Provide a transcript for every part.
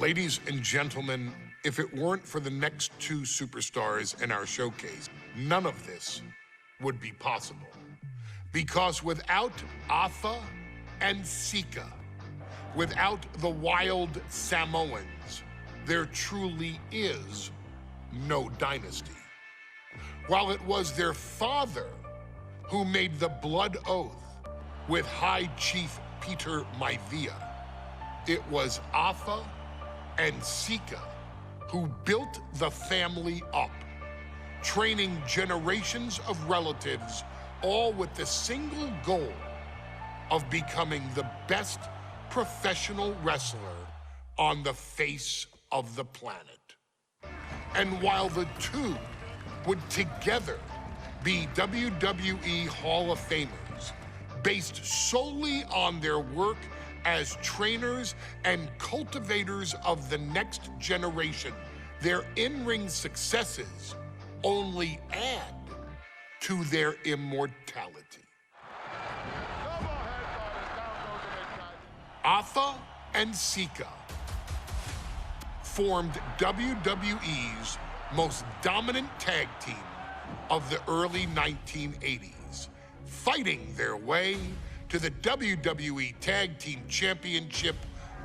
Ladies and gentlemen, if it weren't for the next two superstars in our showcase, none of this would be possible. Because without Afa and Sika, without the Wild Samoans, there truly is no dynasty. While it was their father who made the blood oath with High Chief Peter Maivia, it was Afa and Sika who built the family up, training generations of relatives, all with the single goal of becoming the best professional wrestler on the face of the planet. And while the two would together be WWE Hall of Famers, based solely on their work as trainers and cultivators of the next generation, their in-ring successes only add to their immortality. Afa and Sika formed WWE's most dominant tag team of the early 1980s, fighting their way to the WWE Tag Team Championship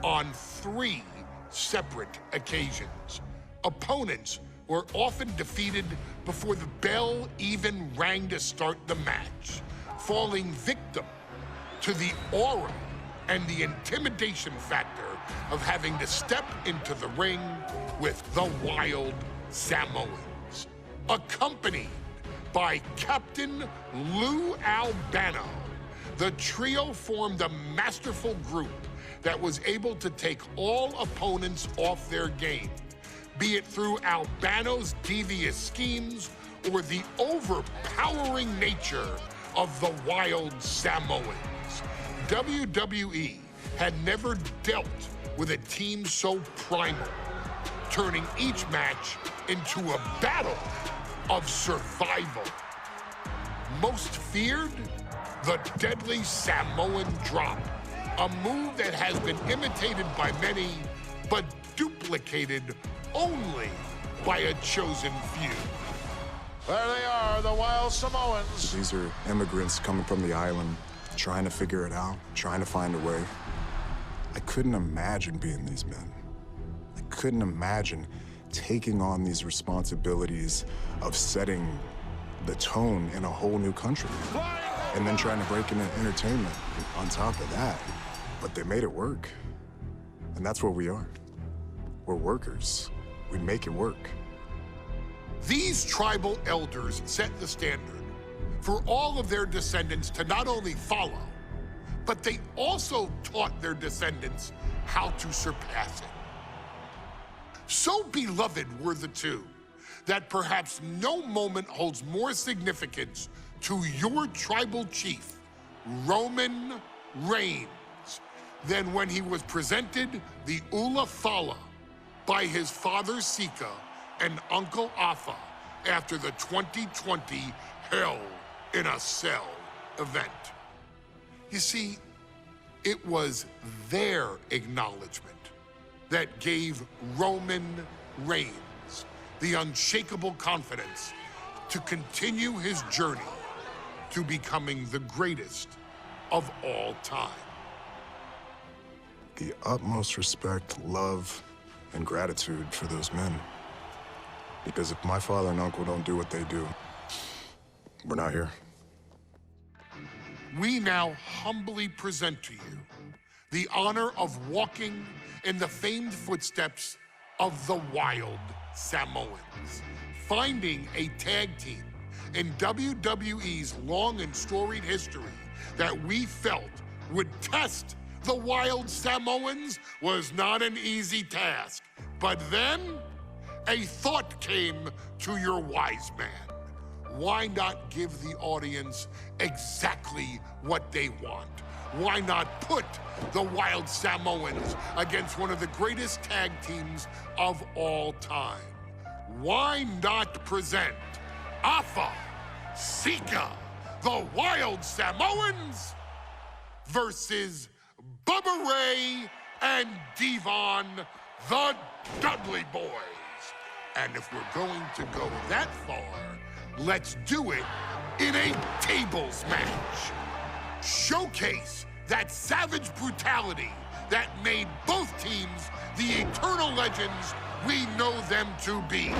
on 3 separate occasions. Opponents were often defeated before the bell even rang to start the match, falling victim to the aura and the intimidation factor of having to step into the ring with the Wild Samoans, accompanied by Captain Lou Albano. The trio formed a masterful group that was able to take all opponents off their game, be it through Albano's devious schemes or the overpowering nature of the Wild Samoans. WWE had never dealt with a team so primal, turning each match into a battle of survival. Most feared, the deadly Samoan drop, a move that has been imitated by many, but duplicated only by a chosen few. There they are, the Wild Samoans. These are immigrants coming from the island, trying to figure it out, trying to find a way. I couldn't imagine being these men. I couldn't imagine taking on these responsibilities of setting the tone in a whole new country. And then trying to break into entertainment on top of that. But they made it work. And that's what we are. We're workers. We make it work. These tribal elders set the standard for all of their descendants to not only follow, but they also taught their descendants how to surpass it. So beloved were the two that perhaps no moment holds more significance to your tribal chief, Roman Reigns, than when he was presented the Ula Fala by his father Sika and Uncle Afa after the 2020 Hell in a Cell event. You see, it was their acknowledgement that gave Roman Reigns the unshakable confidence to continue his journey to becoming the greatest of all time. The utmost respect, love, and gratitude for those men. Because if my father and uncle don't do what they do, we're not here. We now humbly present to you the honor of walking in the famed footsteps of the Wild Samoans, finding a tag team in WWE's long and storied history that we felt would test the Wild Samoans was not an easy task. But then, a thought came to your wise man. Why not give the audience exactly what they want? Why not put the Wild Samoans against one of the greatest tag teams of all time? Why not present Afa, Sika, the Wild Samoans versus Bubba Ray and Devon the Dudley Boys. And if we're going to go that far, let's do it in a tables match. Showcase that savage brutality that made both teams the eternal legends we know them to be.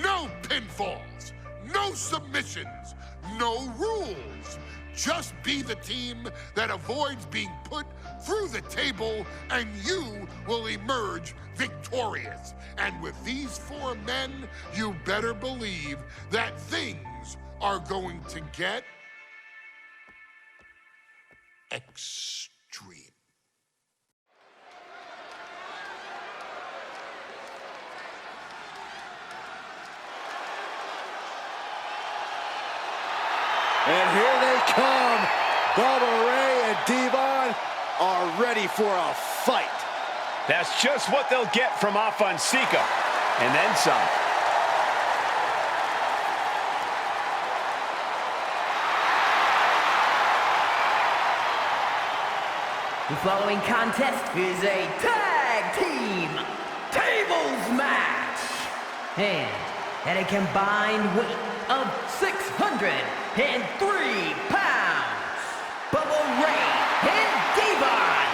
No pinfalls, no submissions, no rules. Just be the team that avoids being put through the table, and you will emerge victorious. And with these 4 men, you better believe that things are going to get extreme. And here they come. Bubba Ray and Devon are ready for a fight. That's just what they'll get from Alpha and Sika, and then some. The following contest is a tag team tables match. And at a combined weight of 603 pounds, Bubba Ray and Devon,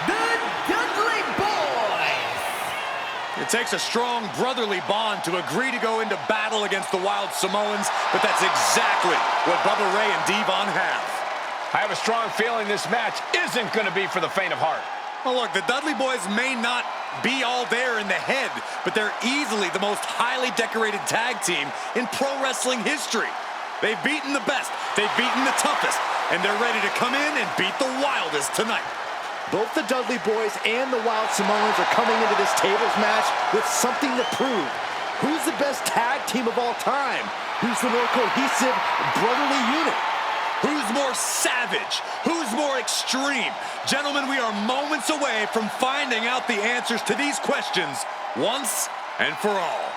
the Dudley Boys. It takes a strong brotherly bond to agree to go into battle against the Wild Samoans, but that's exactly what Bubba Ray and Devon have. I have a strong feeling this match isn't going to be for the faint of heart. Well, look, the Dudley Boys may not be all there in the head, but they're easily the most highly decorated tag team in pro wrestling history. They've beaten the best, they've beaten the toughest, and they're ready to come in and beat the wildest tonight. Both the Dudley Boys and the Wild Samoans are coming into this tables match with something to prove. Who's the best tag team of all time? Who's the more cohesive, brotherly unit? Who's more savage? Who's more extreme? Gentlemen, we are moments away from finding out the answers to these questions once and for all.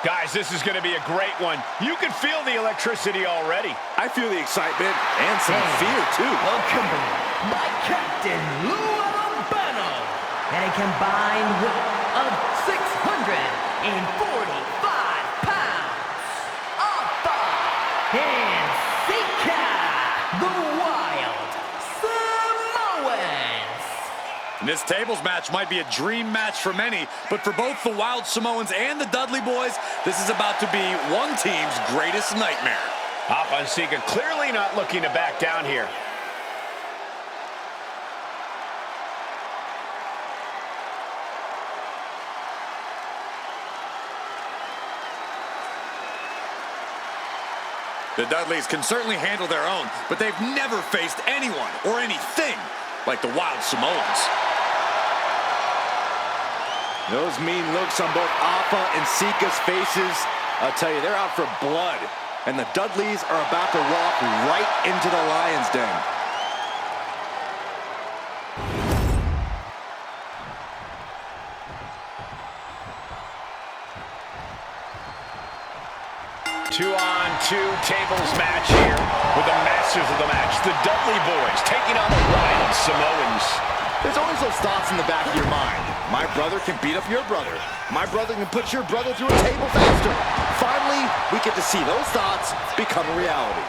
Guys, this is going to be a great one. You can feel the electricity already. I feel the excitement and some fear, too. Accompanied by Captain Lou Albano at a combined weight of 645 pounds. Alpha and Sika, the Wild Samoans. And this tables match might be a dream match for many, but for both the Wild Samoans and the Dudley Boys, this is about to be one team's greatest nightmare. Alpha and Sika clearly not looking to back down here. The Dudleys can certainly handle their own, but they've never faced anyone or anything like the Wild Samoans. Those mean looks on both Alpha and Sika's faces, I'll tell you, they're out for blood. And the Dudleys are about to walk right into the lion's den. Two-on-two tables match here with the masters of the match, the Dudley Boys, taking on the Wild Samoans. There's always those thoughts in the back of your mind. My brother can beat up your brother. My brother can put your brother through a table faster. Finally, we get to see those thoughts become a reality.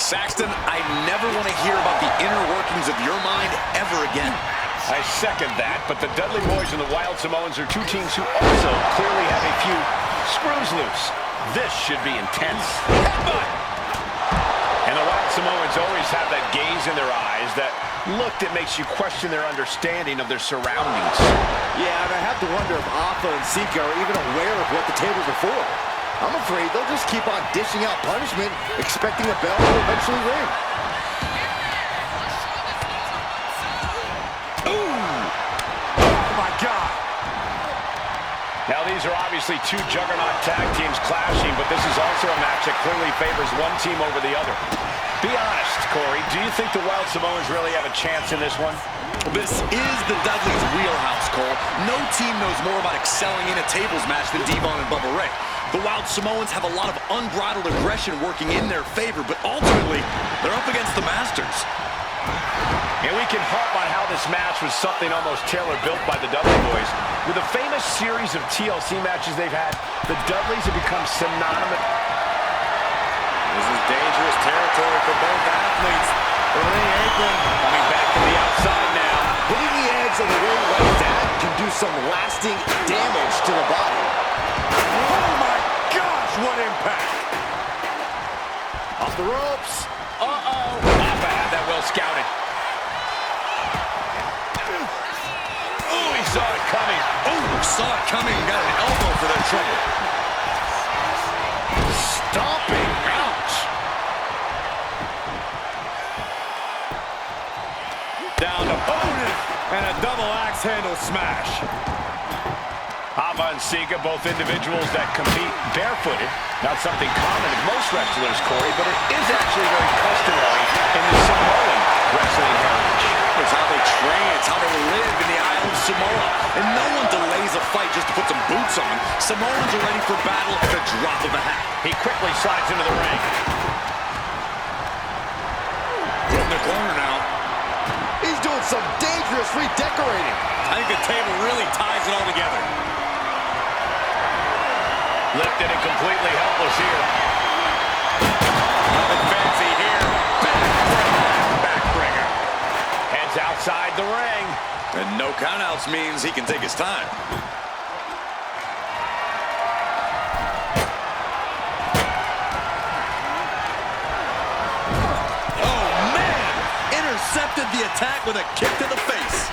Saxton, I never want to hear about the inner workings of your mind ever again. I second that, but the Dudley Boys and the Wild Samoans are two teams who also clearly have a few screws loose. This should be intense. Headbutt! And the Wild Samoans always have that gaze in their eyes, that look that makes you question their understanding of their surroundings. Yeah, and I have to wonder if Alpha and Sika are even aware of what the tables are for. I'm afraid they'll just keep on dishing out punishment, expecting a bell to eventually ring. Now, these are obviously two juggernaut tag teams clashing, but this is also a match that clearly favors one team over the other. Be honest, Corey, do you think the Wild Samoans really have a chance in this one? This is the Dudleys' wheelhouse, Cole. No team knows more about excelling in a tables match than Devon and Bubba Ray. The Wild Samoans have a lot of unbridled aggression working in their favor, but ultimately, they're up against the Masters. And we can harp on how this match was something almost tailor-built by the Dudley Boys. With a famous series of TLC matches they've had, the Dudleys have become synonymous. This is dangerous territory for both athletes. The ring apron coming back to the outside now. Hitting the edge of the ring like that can do some lasting damage to the body. Oh my gosh, what impact! Off the ropes. Uh-oh. Alpha had that well scouted. Oh, he saw it coming. Oh, saw it coming and got an elbow for that trouble. Stomping. Ouch. Down to Bowden and a double axe handle smash. Alpha and Sika, both individuals that compete barefooted. Not something common in most wrestlers, Corey, but it is actually very customary in the Samoan wrestling heritage. It's how they train, it's how they live in the island of Samoa. And no one delays a fight just to put some boots on. Samoans are ready for battle at the drop of a hat. He quickly slides into the ring. In the corner now. He's doing some dangerous redecorating. I think the table really ties it all together. Lifted and completely helpless here. Nothing fancy here. Backbreaker. Heads outside the ring. And no countouts means he can take his time. Oh, man! Intercepted the attack with a kick to the face.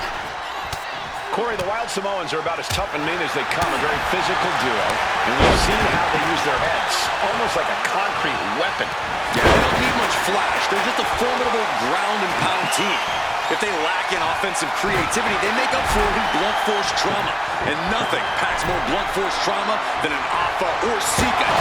Corey, the Wild Samoans are about as tough and mean as they come, a very physical duo, and we've seen how they use their heads, almost like a concrete weapon. Yeah, they don't need much flash. They're just a formidable ground and pound team. If they lack in offensive creativity, they make up for it in blunt force trauma. And nothing packs more blunt force trauma than an Alpha or Sika.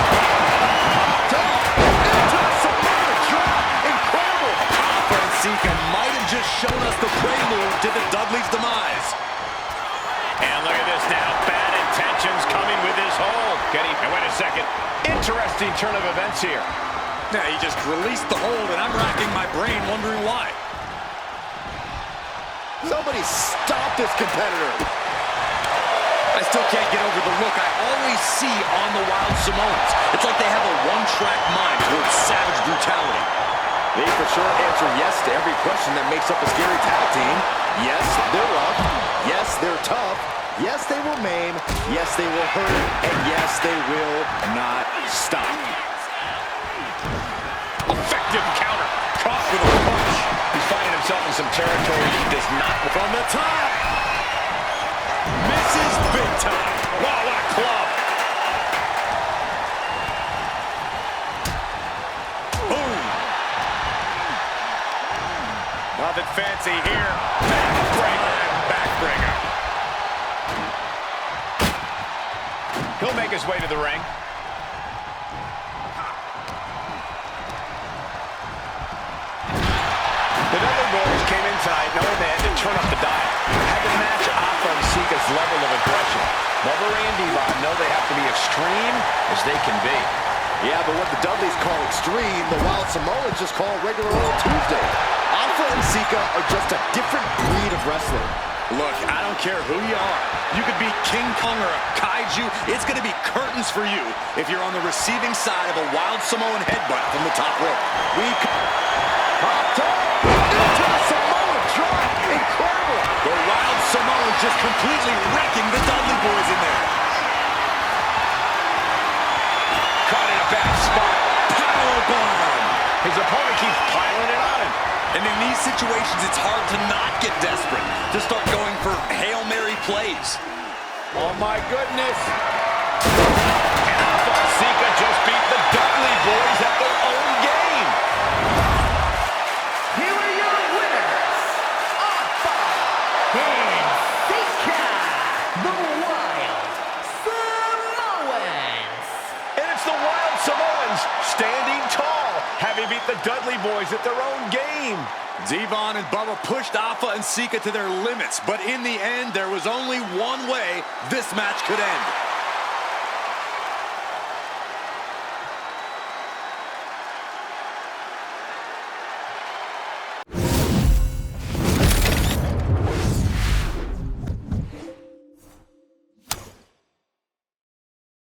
Incredible. Alpha and Sika might have just shown us the prelude to the Dudley's demise. And look at this now. Bad intentions coming with his hold. And wait a second. Interesting turn of events here. Yeah, he just released the hold, and I'm racking my brain wondering why. Somebody stop this competitor. I still can't get over the look I always see on the Wild Samoans. It's like they have a one-track mind towards savage brutality. They for sure answer yes to every question that makes up a scary tag team. Yes, they're rough. Yes, they're tough. Yes, they will maim. Yes, they will hurt. And yes, they will not stop. Effective counter. Caught with a punch. He's finding himself in some territory he does not. From the top. Misses big time. Wow, what a club. Boom. Nothing fancy here. Backbreaker. He'll make his way to the ring. The Dudley Boys came in tonight knowing they had to turn up the dial. Had to match Alpha and Sika's level of aggression. Bubba Ray and Devon know they have to be extreme as they can be. Yeah, but what the Dudleys call extreme, the Wild Samoans just call regular old Tuesday. Alpha and Sika are just a different breed of wrestler. Look, I don't care who you are. You could be King Kong or a kaiju. It's going to be curtains for you if you're on the receiving side of a Wild Samoan headbutt from the top rope. Up top, into the Samoan drop. Incredible. The Wild Samoans just completely wrecking the Dudley Boys in there. Caught in a bad spot. Powerbomb. His opponent keeps piling it on him. And in these situations, it's hard to not get desperate, to start going for Hail Mary plays. Oh, my goodness. And Alpha and Sika just beat the Dudley Boys at their own game. Here are your winners, Alpha and Sika, the Wild Samoans. And it's the Wild Samoans standing tall, having beat the Dudley Boys at their own game. Devon and Bubba pushed Alpha and Sika to their limits, but in the end, there was only one way this match could end.